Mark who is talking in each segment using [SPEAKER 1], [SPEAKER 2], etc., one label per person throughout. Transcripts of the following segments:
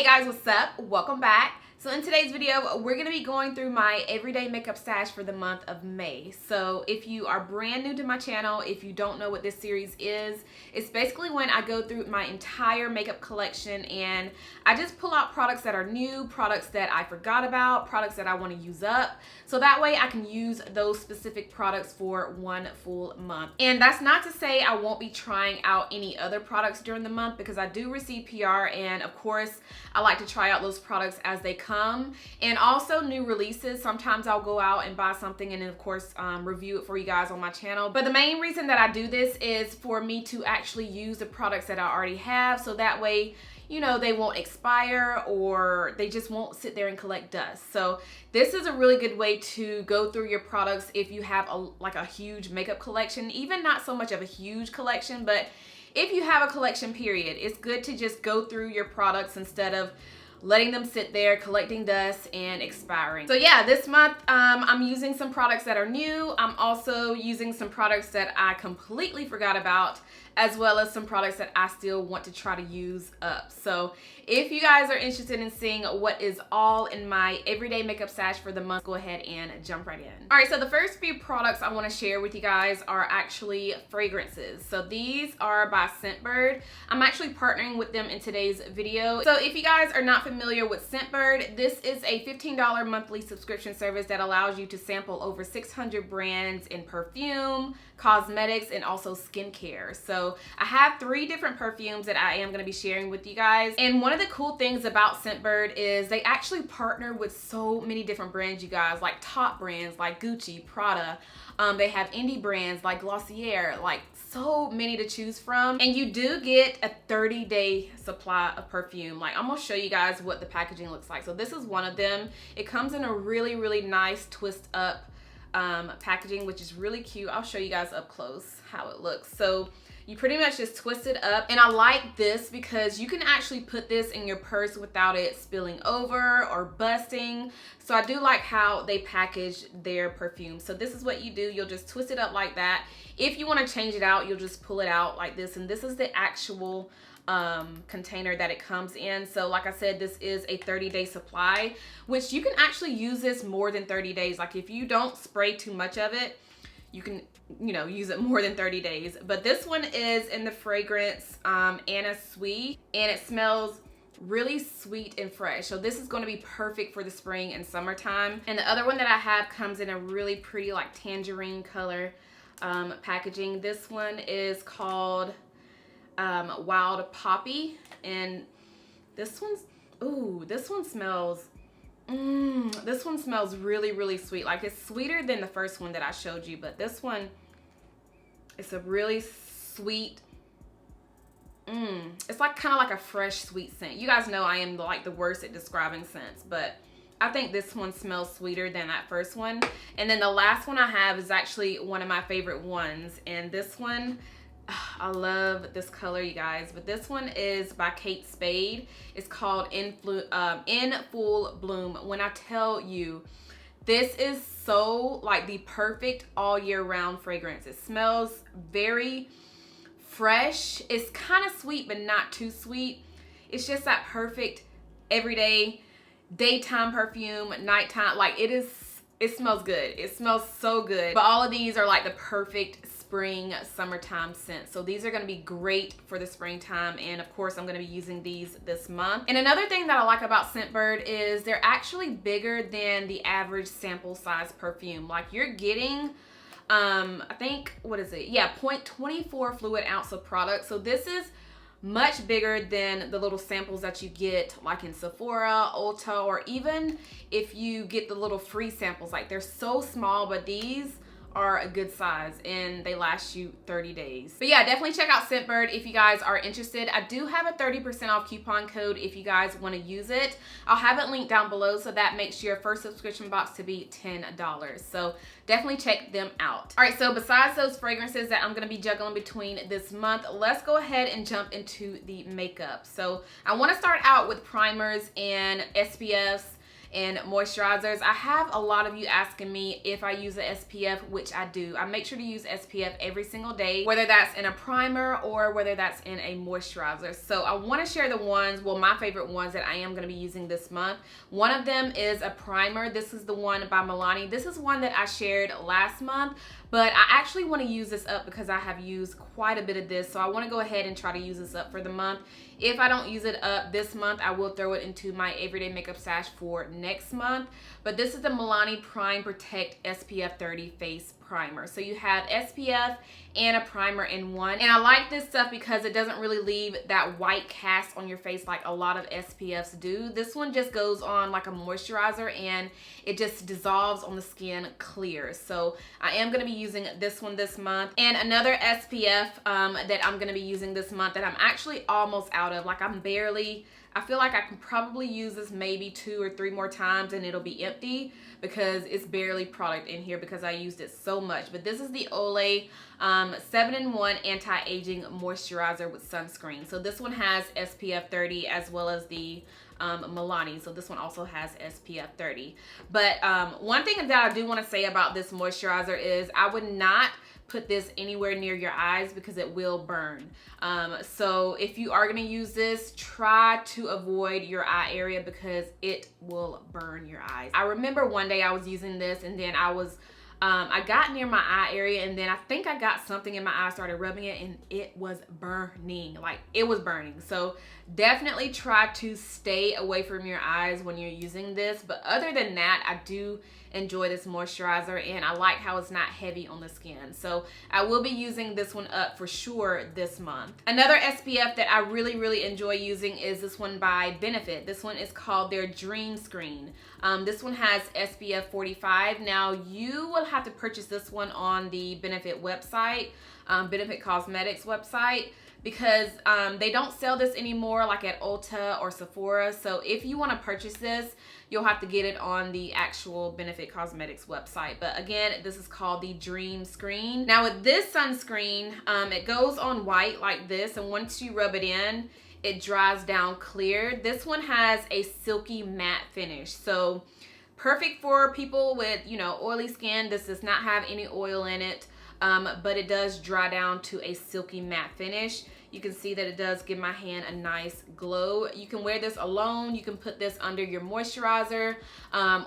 [SPEAKER 1] guys, what's up? Welcome back. So in today's video, we're going to be going through my everyday makeup stash for the month of May. So if you are brand new to my channel, if you don't know what this series is, it's basically when I go through my entire makeup collection and I just pull out products that are new, products that I forgot about, products that I want to use up. So that way I can use those specific products for one full month. And that's not to say I won't be trying out any other products during the month, because I do receive PR, and of course I like to try out those products as they come, and also new releases. Sometimes I'll go out and buy something and then of course review it for you guys on my channel. But the main reason that I do this is for me to actually use the products that I already have, so that way, you know, they won't expire or they just won't sit there and collect dust. So this is a really good way to go through your products if you have a huge makeup collection. Even not so much of a huge collection, but if you have a collection period, it's good to just go through your products instead of letting them sit there collecting dust and expiring. So yeah, this month I'm using some products that are new. I'm also using some products that I completely forgot about, as well as some products that I still want to try to use up. So if you guys are interested in seeing what is all in my everyday makeup stash for the month, go ahead and jump right in. All right, so the first few products I want to share with you guys are actually fragrances. So these are by Scentbird. I'm actually partnering with them in today's video. So if you guys are not familiar with Scentbird, this is a $15 monthly subscription service that allows you to sample over 600 brands in perfume, cosmetics, and also skincare. So I have 3 different perfumes that I am going to be sharing with you guys. And one of the cool things about Scentbird is they actually partner with so many different brands, you guys, like top brands like Gucci, Prada. They have indie brands like Glossier, like so many to choose from. And you do get a 30-day supply of perfume. Like, I'm gonna show you guys what the packaging looks like. So this is one of them. It comes in a really, really nice twist up packaging, which is really cute. I'll show you guys up close how it looks. So you pretty much just twist it up, and I like this because you can actually put this in your purse without it spilling over or busting. So I do like how they package their perfume. So this is what you do. You'll just twist it up like that. If you want to change it out, you'll just pull it out like this, and this is the actual container that it comes in. So like I said, this is a 30-day supply, which you can actually use this more than 30 days. Like if you don't spray too much of it, you can, you know, use it more than 30 days. But this one is in the fragrance Anna Sui, and it smells really sweet and fresh. So this is going to be perfect for the spring and summertime. And the other one that I have comes in a really pretty like tangerine color packaging. This one is called Wild Poppy, and this one's, ooh, this one smells really, really sweet. Like, it's sweeter than the first one that I showed you, but this one, it's a really sweet, it's like kind of like a fresh sweet scent. You guys know I am like the worst at describing scents, but I think this one smells sweeter than that first one. And then the last one I have is actually one of my favorite ones, and this one, I love this color, you guys, but this one is by Spade. It's called In Full Bloom. When I tell you, this is so like the perfect all year round fragrance. It smells very fresh. It's kind of sweet, but not too sweet. It's just that perfect everyday daytime perfume, nighttime. Like, it smells good. It smells so good. But all of these are like the perfect spring, summertime scent. So these are going to be great for the springtime, and of course I'm going to be using these this month. And another thing that I like about Scentbird is they're actually bigger than the average sample size perfume. Like, you're getting I think, what is it? Yeah, 0.24 fluid ounce of product. So this is much bigger than the little samples that you get like in Sephora, Ulta, or even if you get the little free samples. Like, they're so small, but these are a good size and they last you 30 days. But yeah, definitely check out Scentbird if you guys are interested. I do have a 30% off coupon code if you guys want to use it. I'll have it linked down below, so that makes your first subscription box to be $10. So definitely check them out. All right, so besides those fragrances that I'm going to be juggling between this month, let's go ahead and jump into the makeup. So I want to start out with primers and SPFs and moisturizers. I have a lot of you asking me if I use a SPF, which I do. I make sure to use SPF every single day, whether that's in a primer or whether that's in a moisturizer. So I want to share the ones, well, my favorite ones that I am going to be using this month. One of them is a primer. This is the one by Milani. This is one that I shared last month, but I actually want to use this up because I have used quite a bit of this. So I want to go ahead and try to use this up for the month. If I don't use it up this month, I will throw it into my everyday makeup stash for next month. But this is the Milani Prime Protect SPF 30 Face Primer. So you have SPF and a primer in one. And I like this stuff because it doesn't really leave that white cast on your face like a lot of SPFs do. This one just goes on like a moisturizer and it just dissolves on the skin clear. So I am going to be using this one this month. And another SPF that I'm going to be using this month that I'm actually almost out of. Like I feel like I can probably use this maybe 2 or 3 more times and it'll be empty because it's barely product in here because I used it so much. But this is the Olay 7-in-1 Anti-Aging Moisturizer with Sunscreen. So this one has SPF 30 as well as the Milani. So this one also has SPF 30. But one thing that I do want to say about this moisturizer is I would not put this anywhere near your eyes because it will burn. So if you are going to use this, try to avoid your eye area because it will burn your eyes. I remember one day I was using this and then I got near my eye area and then I think I got something in my eye, started rubbing it, and it was burning. Like, it was burning. So definitely try to stay away from your eyes when you're using this. But other than that, I do enjoy this moisturizer and I like how it's not heavy on the skin. So I will be using this one up for sure this month. Another SPF that I really enjoy using is this one by Benefit. This one is called their Dream Screen. This one has SPF 45. Now you will have to purchase this one on the Benefit website, Benefit Causemetics website, because they don't sell this anymore like at Ulta or Sephora. So if you want to purchase this, you'll have to get it on the actual Benefit Cosmetics website. But again, this is called the Dream Screen. Now with this sunscreen, it goes on white like this, and once you rub it in, it dries down clear. This one has a silky matte finish. So perfect for people with, you know, oily skin. This does not have any oil in it. But it does dry down to a silky matte finish. You can see that it does give my hand a nice glow. You can wear this alone. You can put this under your moisturizer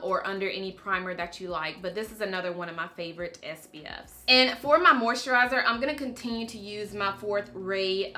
[SPEAKER 1] or under any primer that you like. But this is another one of my favorite SPFs. And for my moisturizer, I'm going to continue to use my Fourth Ray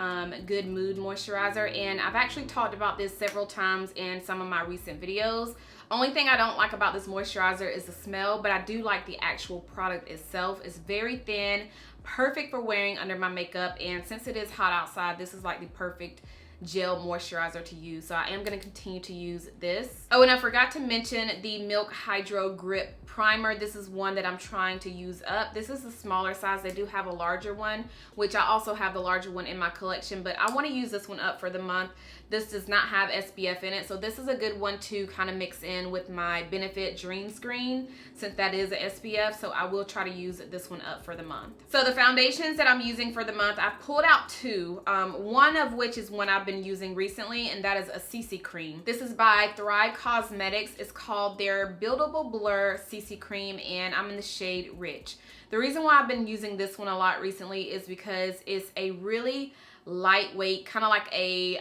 [SPEAKER 1] Good Mood Moisturizer. And I've actually talked about this several times in some of my recent videos. Only thing I don't like about this moisturizer is the smell, but I do like the actual product itself. It's very thin, perfect for wearing under my makeup, and since it is hot outside, this is like the perfect gel moisturizer to use. So I am going to continue to use this. Oh, and I forgot to mention the Milk Hydro Grip Primer. This is one that I'm trying to use up. This is the smaller size. They do have a larger one, which I also have the larger one in my collection, but I want to use this one up for the month. This does not have SPF in it, so this is a good one to kind of mix in with my Benefit Dream Screen, since that is a SPF, so I will try to use this one up for the month. So the foundations that I'm using for the month, I pulled out 2, one of which is one I've been using recently, and that is a CC cream. This is by Thrive Causemetics. It's called their Buildable Blur CC cream, and I'm in the shade Rich. The reason why I've been using this one a lot recently is because it's a really lightweight, kind of like a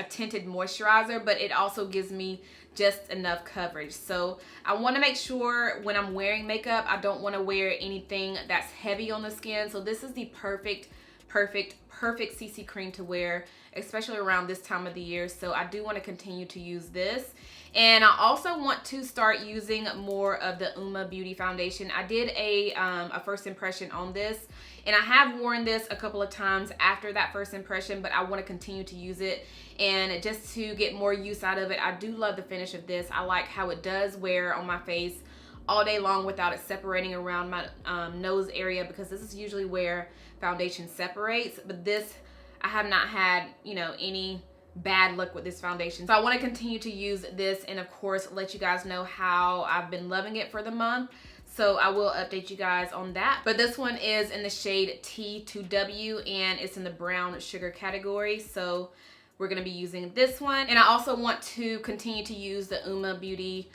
[SPEAKER 1] tinted moisturizer, but it also gives me just enough coverage. So I want to make sure when I'm wearing makeup, I don't want to wear anything that's heavy on the skin. So this is the perfect CC cream to wear, especially around this time of the year. So I do want to continue to use this. And I also want to start using more of the Uoma Beauty Foundation. I did a first impression on this, and I have worn this a couple of times after that first impression, but I want to continue to use it. And just to get more use out of it, I do love the finish of this. I like how it does wear on my face all day long without it separating around my nose area, because this is usually where foundation separates. But this, I have not had, you know, any bad luck with this foundation. So I want to continue to use this, and of course let you guys know how I've been loving it for the month. So I will update you guys on that. But this one is in the shade T2W, and it's in the brown sugar category. So we're going to be using this one. And I also want to continue to use the Uoma Beauty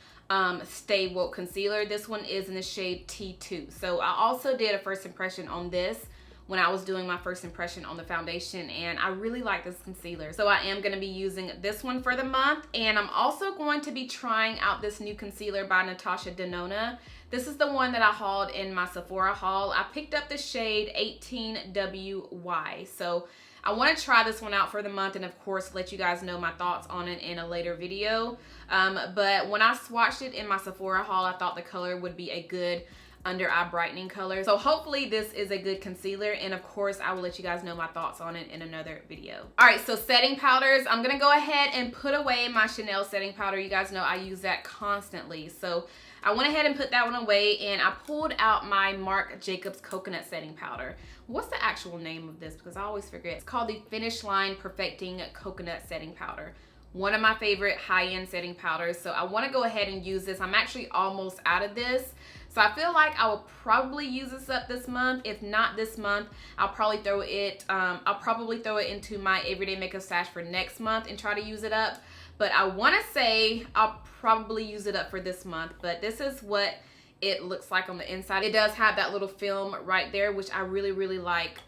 [SPEAKER 1] Stay Woke Concealer. This one is in the shade T2. So I also did a first impression on this when I was doing my first impression on the foundation, and I really like this concealer. So I am gonna be using this one for the month, and I'm also going to be trying out this new concealer by Natasha Denona. This is the one that I hauled in my Sephora haul. I picked up the shade 18WY. So I want to try this one out for the month, and of course let you guys know my thoughts on it in a later video. But when I swatched it in my Sephora haul, I thought the color would be a good under eye brightening color. So hopefully this is a good concealer, and of course I will let you guys know my thoughts on it in another video. All right, so setting powders. I'm gonna go ahead and put away my Chanel setting powder. You guys know I use that constantly. So I went ahead and put that one away, and I pulled out my Marc Jacobs coconut setting powder. What's the actual name of this? Because I always forget. It's called the Finish Line Perfecting Coconut Setting Powder. One of my favorite high-end setting powders. So I want to go ahead and use this. I'm actually almost out of this. So I feel like I will probably use this up this month. If not this month, I'll probably throw it into my everyday makeup stash for next month and try to use it up. But I want to say I'll probably use it up for this month. But this is what it looks like on the inside. It does have that little film right there, which I really, really like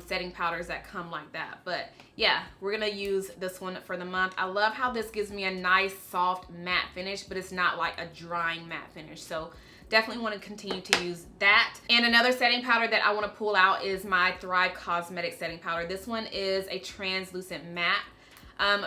[SPEAKER 1] setting powders that come like that. But yeah, we're gonna use this one for the month. I love how this gives me a nice soft matte finish, but it's not like a drying matte finish. So definitely want to continue to use that. And another setting powder that I want to pull out is my Thrive Causemetics setting powder. This one is a translucent matte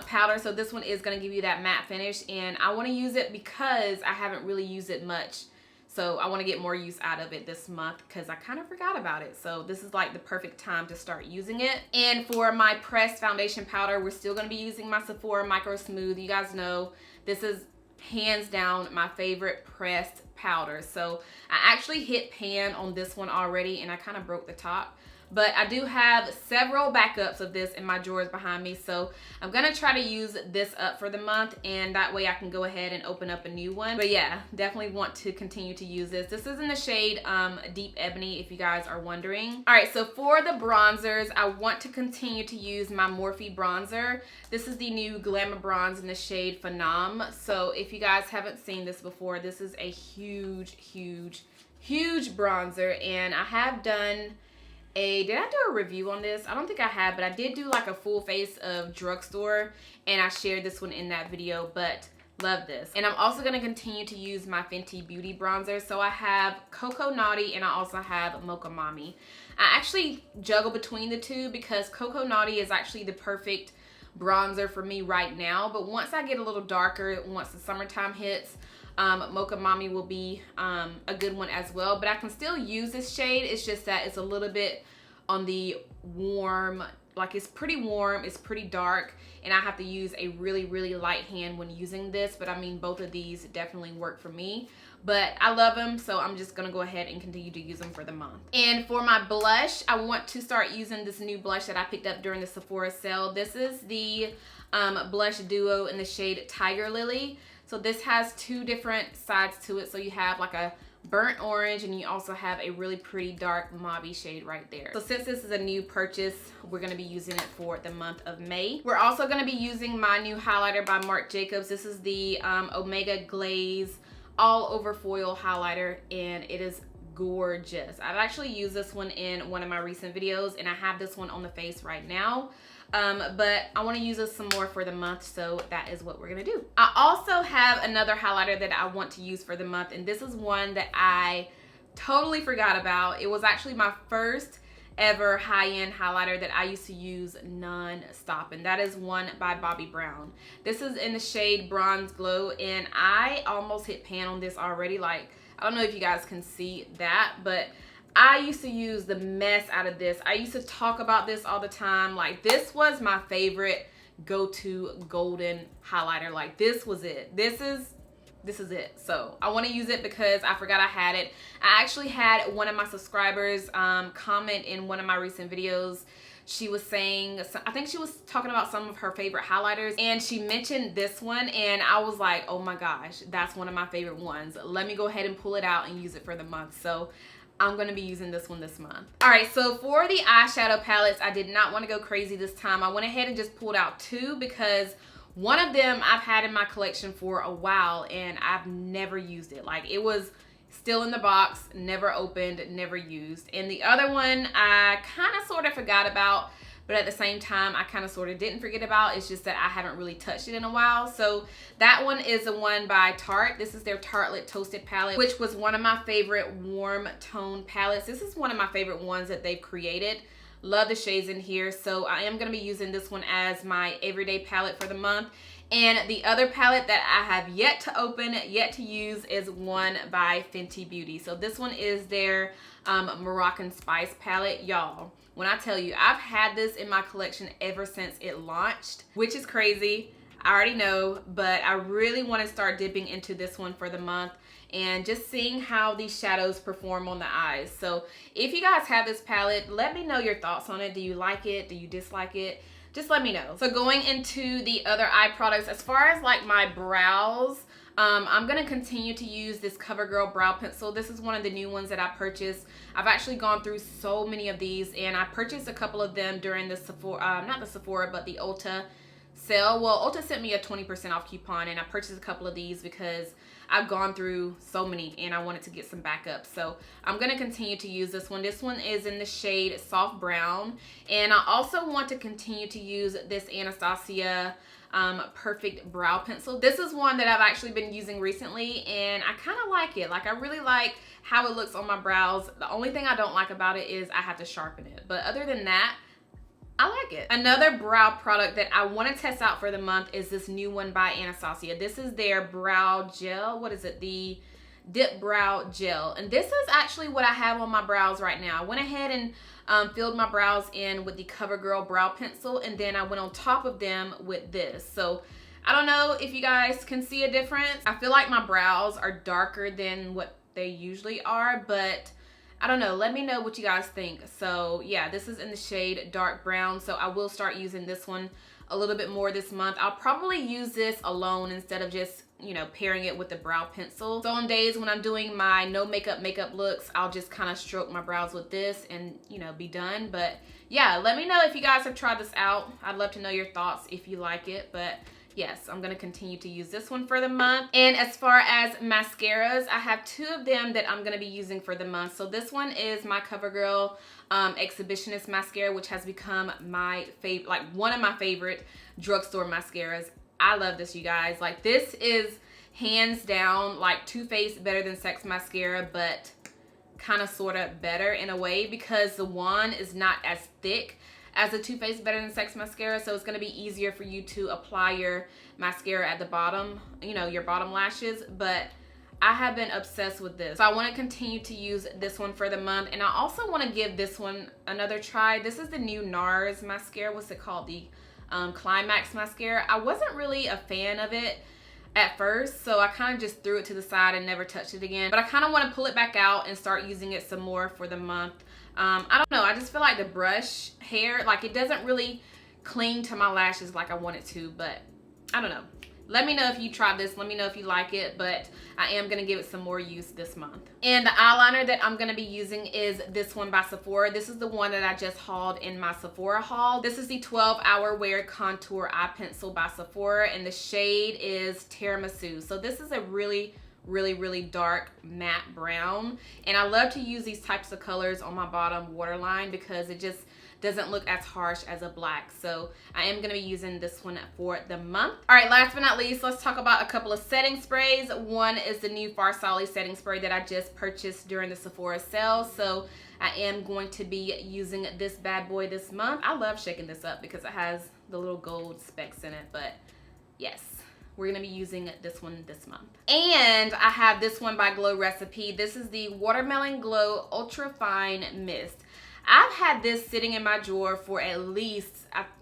[SPEAKER 1] powder. So this one is going to give you that matte finish, and I want to use it because I haven't really used it much. So I want to get more use out of it this month because I kind of forgot about it. So this is like the perfect time to start using it. And for my pressed foundation powder, we're still going to be using my Sephora Micro Smooth. You guys know this is hands down my favorite pressed powder. So I actually hit pan on this one already, and I kind of broke the top. But I do have several backups of this in my drawers behind me. So I'm going to try to use this up for the month, and that way I can go ahead and open up a new one. But yeah, definitely want to continue to use this. This is in the shade Deep Ebony, if you guys are wondering. All right, so for the bronzers, I want to continue to use my Morphe bronzer. This is the new Glamour Bronze in the shade Phenom. So if you guys haven't seen this before, this is a huge, huge, huge bronzer. And I have done did I do a review on this? I don't think I have, but I did do like a full face of drugstore, and I shared this one in that video, but love this. And I'm also going to continue to use my Fenty Beauty bronzer. So I have Cocoa Naughty, and I also have Mocha Mommy. I actually juggle between the two because Cocoa Naughty is actually the perfect bronzer for me right now, but once I get a little darker, once the summertime hits, Mocha Mommy will be a good one as well. But I can still use this shade. It's just that it's a little bit on the warm, like it's pretty warm, it's pretty dark, and I have to use a really, really light hand when using this. But I mean, both of these definitely work for me. But I love them, so I'm just gonna go ahead and continue to use them for the month. And for my blush, I want to start using this new blush that I picked up during the Sephora sale. This is the blush duo in the shade Tiger Lily. So this has two different sides to it. So you have like a burnt orange, and you also have a really pretty dark mauve shade right there. So since this is a new purchase, we're going to be using it for the month of May. We're also going to be using my new highlighter by Marc Jacobs. This is the Omega Glaze All Over Foil highlighter, and it is gorgeous. I've actually used this one in one of my recent videos, and I have this one on the face right now. But I want to use this some more for the month, so that is what we're gonna do. I also have another highlighter that I want to use for the month, and this is one that I totally forgot about. It was actually my first ever high-end highlighter that I used to use non-stop, and that is one by Bobbi Brown. This is in the shade Bronze Glow, and I almost hit pan on this already. Like, I don't know if you guys can see that, but I used to use the mess out of this. I used to talk about this all the time. Like, this was my favorite go-to golden highlighter. Like, this was it. This is it. So I want to use it because I forgot I had it. I actually had one of my subscribers comment in one of my recent videos. She was saying, I think she was talking about some of her favorite highlighters, and she mentioned this one, and I was like, oh my gosh, that's one of my favorite ones. Let me go ahead and pull it out and use it for the month. So I'm going to be using this one this month. Alright, so for the eyeshadow palettes, I did not want to go crazy this time. I went ahead and just pulled out two because one of them I've had in my collection for a while and I've never used it. Like, it was still in the box, never opened, never used. And the other one I kind of sort of forgot about, but at the same time I kind of sort of didn't forget about. It's just that I haven't really touched it in a while. So that one is the one by Tarte. This is their Tartelette Toasted palette, which was one of my favorite warm tone palettes. This is one of my favorite ones that they've created. Love the shades in here. So I am going to be using this one as my everyday palette for the month. And the other palette that I have yet to open, yet to use, is one by Fenty Beauty. So this one is their Moroccan Spice palette. Y'all, when I tell you, I've had this in my collection ever since it launched, which is crazy. I already know, but I really want to start dipping into this one for the month and just seeing how these shadows perform on the eyes. So if you guys have this palette, let me know your thoughts on it. Do you like it? Do you dislike it? Just let me know. So going into the other eye products, as far as like my brows, I'm gonna continue to use this CoverGirl brow pencil. This is one of the new ones that I purchased. I've actually gone through so many of these, and I purchased a couple of them during the Sephora, not the Sephora, but the Ulta sale. Well, Ulta sent me a 20% off coupon, and I purchased a couple of these because I've gone through so many and I wanted to get some backup. So I'm going to continue to use this one. This one is in the shade Soft Brown. And I also want to continue to use this Anastasia Perfect Brow Pencil. This is one that I've actually been using recently and I kind of like it. Like, I really like how it looks on my brows. The only thing I don't like about it is I have to sharpen it. But other than that, I like it. Another brow product that I want to test out for the month is this new one by Anastasia. This is their brow gel. What is it? The Dip Brow Gel. And this is actually what I have on my brows right now. I went ahead and filled my brows in with the CoverGirl brow pencil, and then I went on top of them with this. So I don't know if you guys can see a difference. I feel like my brows are darker than what they usually are, but I don't know. Let me know what you guys think. So yeah, this is in the shade Dark Brown. So I will start using this one a little bit more this month. I'll probably use this alone instead of just, you know, pairing it with the brow pencil. So on days when I'm doing my no makeup looks, I'll just kind of stroke my brows with this and, you know, be done. But yeah, let me know if you guys have tried this out. I'd love to know your thoughts if you like it. But yes, I'm going to continue to use this one for the month. And as far as mascaras, I have two of them that I'm going to be using for the month. So this one is my CoverGirl Exhibitionist Mascara, which has become my favorite, like one of my favorite drugstore mascaras. I love this, you guys. Like, this is hands down like Too Faced Better Than Sex mascara, but kind of sort of better in a way because the wand is not as thick as the Too Faced Better Than Sex mascara, so it's going to be easier for you to apply your mascara at the bottom, you know, your bottom lashes. But I have been obsessed with this, so I want to continue to use this one for the month. And I also want to give this one another try. This is the new NARS mascara. What's it called? The Climax mascara. I wasn't really a fan of it at first, so I kind of just threw it to the side and never touched it again. But I kind of want to pull it back out and start using it some more for the month. I don't know, I just feel like the brush hair, like, it doesn't really cling to my lashes like I want it to, but I don't know. Let me know if you tried this. Let me know if you like it, but I am going to give it some more use this month. And the eyeliner that I'm going to be using is this one by Sephora. This is the one that I just hauled in my Sephora haul. This is the 12-Hour Wear Contour Eye Pencil by Sephora, and the shade is Tiramisu. So this is a really dark matte brown, and I love to use these types of colors on my bottom waterline because it just doesn't look as harsh as a black. So I am going to be using this one for the month. All right, last but not least, let's talk about a couple of setting sprays. One is the new Farsali setting spray that I just purchased during the Sephora sale. So I am going to be using this bad boy this month. I love shaking this up because it has the little gold specks in it, but yes, we're going to be using this one this month. And I have this one by Glow Recipe. This is the Watermelon Glow Ultra Fine Mist. I've had this sitting in my drawer for at least,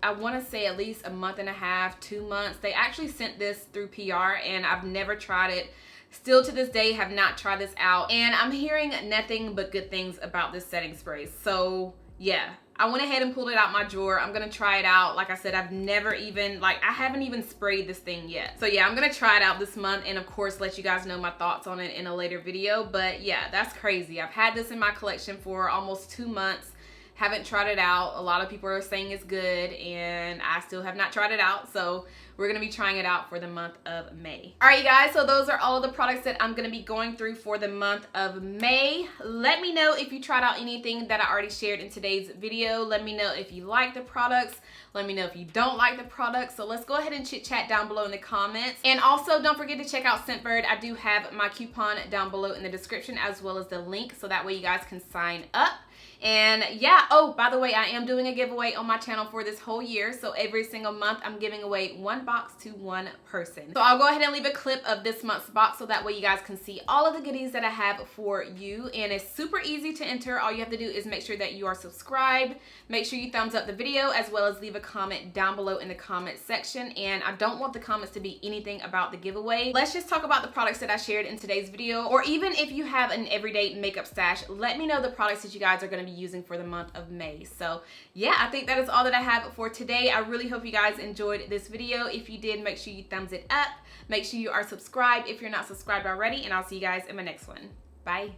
[SPEAKER 1] I want to say at least a month and a half, 2 months. They actually sent this through PR and I've never tried it. Still to this day have not tried this out. And I'm hearing nothing but good things about this setting spray. So yeah, I went ahead and pulled it out my drawer. I'm gonna try it out. Like I said, I've never even, I haven't even sprayed this thing yet. So yeah, I'm gonna try it out this month and of course let you guys know my thoughts on it in a later video. But yeah, that's crazy. I've had this in my collection for almost 2 months. Haven't tried it out. A lot of people are saying it's good and I still have not tried it out. So we're gonna be trying it out for the month of May. All right, you guys, so those are all of the products that I'm gonna be going through for the month of May. Let me know if you tried out anything that I already shared in today's video. Let me know if you like the products. Let me know if you don't like the products. So let's go ahead and chit chat down below in the comments. And also don't forget to check out Scentbird. I do have my coupon down below in the description as well as the link, so that way you guys can sign up. And yeah, oh, by the way, I am doing a giveaway on my channel for this whole year. So every single month I'm giving away 1 box to 1 person. So I'll go ahead and leave a clip of this month's box so that way you guys can see all of the goodies that I have for you. And it's super easy to enter. All you have to do is make sure that you are subscribed. Make sure you thumbs up the video as well as leave a comment down below in the comment section. And I don't want the comments to be anything about the giveaway. Let's just talk about the products that I shared in today's video. Or even if you have an everyday makeup stash, let me know the products that you guys are going to be using for the month of May. So yeah, I think that is all that I have for today. I really hope you guys enjoyed this video. If you did, make sure you thumbs it up. Make sure you are subscribed if you're not subscribed already, and I'll see you guys in my next one. Bye.